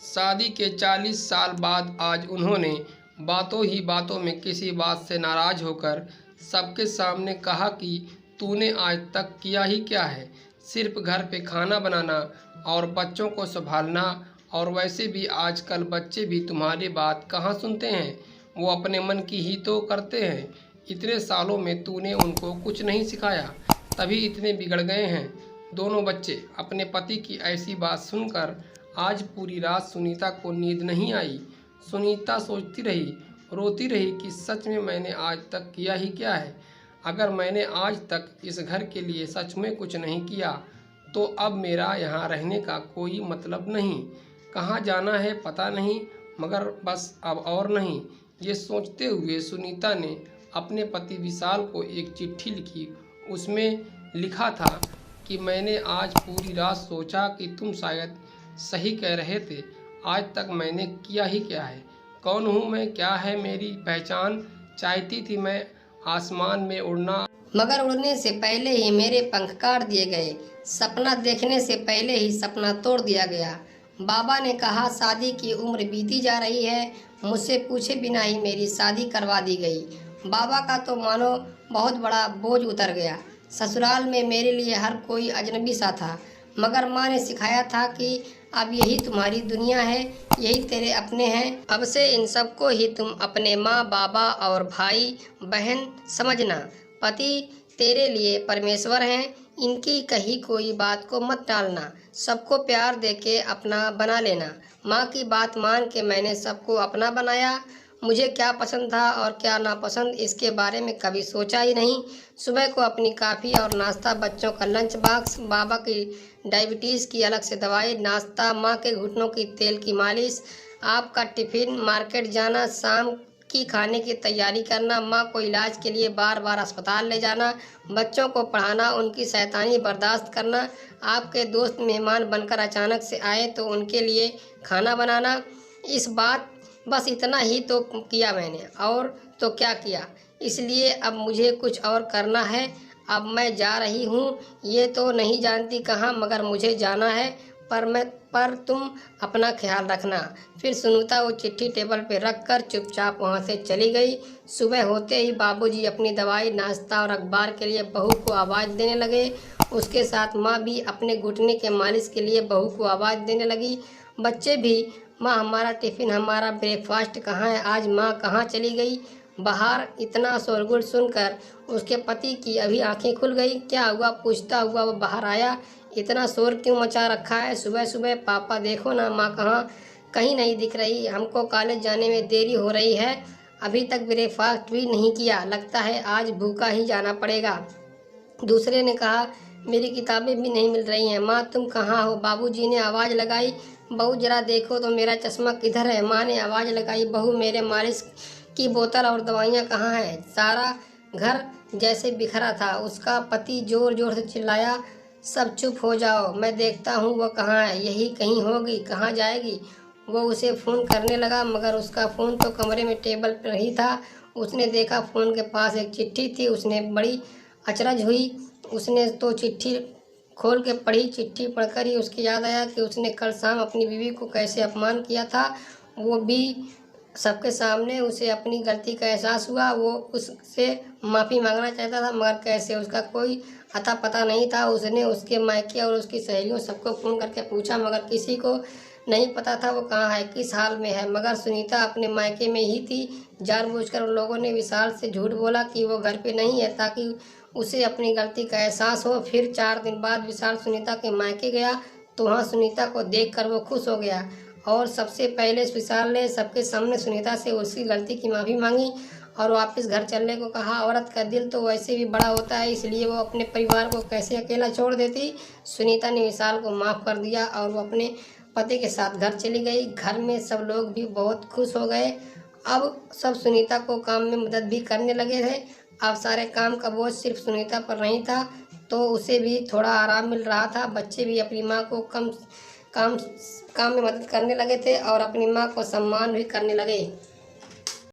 शादी के 40 साल बाद आज उन्होंने बातों ही बातों में किसी बात से नाराज़ होकर सबके सामने कहा कि तूने आज तक किया ही क्या है, सिर्फ घर पे खाना बनाना और बच्चों को संभालना। और वैसे भी आजकल बच्चे भी तुम्हारी बात कहाँ सुनते हैं, वो अपने मन की ही तो करते हैं। इतने सालों में तूने उनको कुछ नहीं सिखाया, तभी इतने बिगड़ गए हैं दोनों बच्चे। अपने पति की ऐसी बात सुनकर आज पूरी रात सुनीता को नींद नहीं आई। सुनीता सोचती रही, रोती रही कि सच में मैंने आज तक किया ही क्या है। अगर मैंने आज तक इस घर के लिए सच में कुछ नहीं किया तो अब मेरा यहाँ रहने का कोई मतलब नहीं। कहाँ जाना है पता नहीं, मगर बस अब और नहीं। ये सोचते हुए सुनीता ने अपने पति विशाल को एक चिट्ठी लिखी। उसमें लिखा था कि मैंने आज पूरी रात सोचा कि तुम शायद सही कह रहे थे। आज तक मैंने किया ही क्या है, कौन हूँ मैं, क्या है मेरी पहचान। चाहती थी मैं आसमान में उड़ना, मगर उड़ने से पहले ही मेरे पंख काट दिए गए। सपना देखने से पहले ही सपना तोड़ दिया गया। बाबा ने कहा शादी की उम्र बीती जा रही है, मुझसे पूछे बिना ही मेरी शादी करवा दी गई। बाबा का तो मानो बहुत बड़ा बोझ उतर गया। ससुराल में मेरे लिए हर कोई अजनबी सा था, मगर माँ ने सिखाया था कि अब यही तुम्हारी दुनिया है, यही तेरे अपने हैं। अब से इन सबको ही तुम अपने माँ बाबा और भाई बहन समझना। पति तेरे लिए परमेश्वर हैं, इनकी कही कोई बात को मत टालना। सबको प्यार देके अपना बना लेना। माँ की बात मान के मैंने सबको अपना बनाया। मुझे क्या पसंद था और क्या नापसंद इसके बारे में कभी सोचा ही नहीं। सुबह को अपनी काफ़ी और नाश्ता, बच्चों का लंच बॉक्स, बाबा की डायबिटीज़ की अलग से दवाई, नाश्ता, माँ के घुटनों की तेल की मालिश, आपका टिफ़िन, मार्केट जाना, शाम की खाने की तैयारी करना, माँ को इलाज के लिए बार बार अस्पताल ले जाना, बच्चों को पढ़ाना, उनकी शैतानी बर्दाश्त करना, आपके दोस्त मेहमान बनकर अचानक से आए तो उनके लिए खाना बनाना। इस बात बस इतना ही तो किया मैंने, और तो क्या किया। इसलिए अब मुझे कुछ और करना है। अब मैं जा रही हूँ, ये तो नहीं जानती कहाँ, मगर मुझे जाना है। पर तुम अपना ख्याल रखना। फिर सुनीता वो चिट्ठी टेबल पे रख कर चुपचाप वहाँ से चली गई। सुबह होते ही बाबूजी अपनी दवाई, नाश्ता और अखबार के लिए बहू को आवाज़ देने लगे। उसके साथ माँ भी अपने घुटने के मालिश के लिए बहू को आवाज़ देने लगी। बच्चे भी, माँ हमारा टिफ़िन, हमारा ब्रेकफास्ट कहाँ है, आज माँ कहाँ चली गई। बाहर इतना शोरगुल सुनकर उसके पति की अभी आंखें खुल गई। क्या हुआ पूछता हुआ वो बाहर आया। इतना शोर क्यों मचा रखा है सुबह सुबह? पापा देखो ना, माँ कहाँ, कहीं नहीं दिख रही। हमको कॉलेज जाने में देरी हो रही है, अभी तक ब्रेकफास्ट भी नहीं किया, लगता है आज भूखा ही जाना पड़ेगा। दूसरे ने कहा मेरी किताबें भी नहीं मिल रही हैं। माँ तुम कहाँ हो? बाबूजी ने आवाज़ लगाई। बहू जरा देखो तो मेरा चश्मा किधर है? माँ ने आवाज़ लगाई। बहू मेरे मालिश की बोतल और दवाइयाँ कहाँ हैं? सारा घर जैसे बिखरा था। उसका पति जोर जोर से चिल्लाया, सब चुप हो जाओ, मैं देखता हूँ वो कहाँ है, यही कहीं होगी, कहाँ जाएगी। वो उसे फ़ोन करने लगा, मगर उसका फ़ोन तो कमरे में टेबल पर ही था। उसने देखा फ़ोन के पास एक चिट्ठी थी। उसने बड़ी अचरज हुई। उसने तो चिट्ठी खोल के पढ़ी। चिट्ठी पढ़कर ही उसकी याद आया कि उसने कल शाम अपनी बीवी को कैसे अपमान किया था। वो भी सबके सामने उसे अपनी गलती का एहसास हुआ। वो उससे माफ़ी मांगना चाहता था, मगर कैसे, उसका कोई अता पता नहीं था। उसने उसके मायके और उसकी सहेलियों सबको फ़ोन करके पूछा, मगर किसी को नहीं पता था वो कहाँ है, किस हाल में है। मगर सुनीता अपने मायके में ही थी। जानबूझकर उन लोगों ने विशाल से झूठ बोला कि वो घर पे नहीं है, ताकि उसे अपनी गलती का एहसास हो। फिर 4 दिन बाद विशाल सुनीता के मायके गया तो वहाँ सुनीता को देखकर वो खुश हो गया, और सबसे पहले विशाल ने सबके सामने सुनीता से उसकी गलती की माफ़ी मांगी और वापस घर चलने को कहा। औरत का दिल तो वैसे भी बड़ा होता है, इसलिए वो अपने परिवार को कैसे अकेला छोड़ देती। सुनीता ने विशाल को माफ़ कर दिया और वो अपने पति के साथ घर चली गई। घर में सब लोग भी बहुत खुश हो गए। अब सब सुनीता को काम में मदद भी करने लगे थे। अब सारे काम का बोझ सिर्फ सुनीता पर नहीं था, तो उसे भी थोड़ा आराम मिल रहा था। बच्चे भी अपनी माँ को काम काम में मदद करने लगे थे और अपनी माँ को सम्मान भी करने लगे।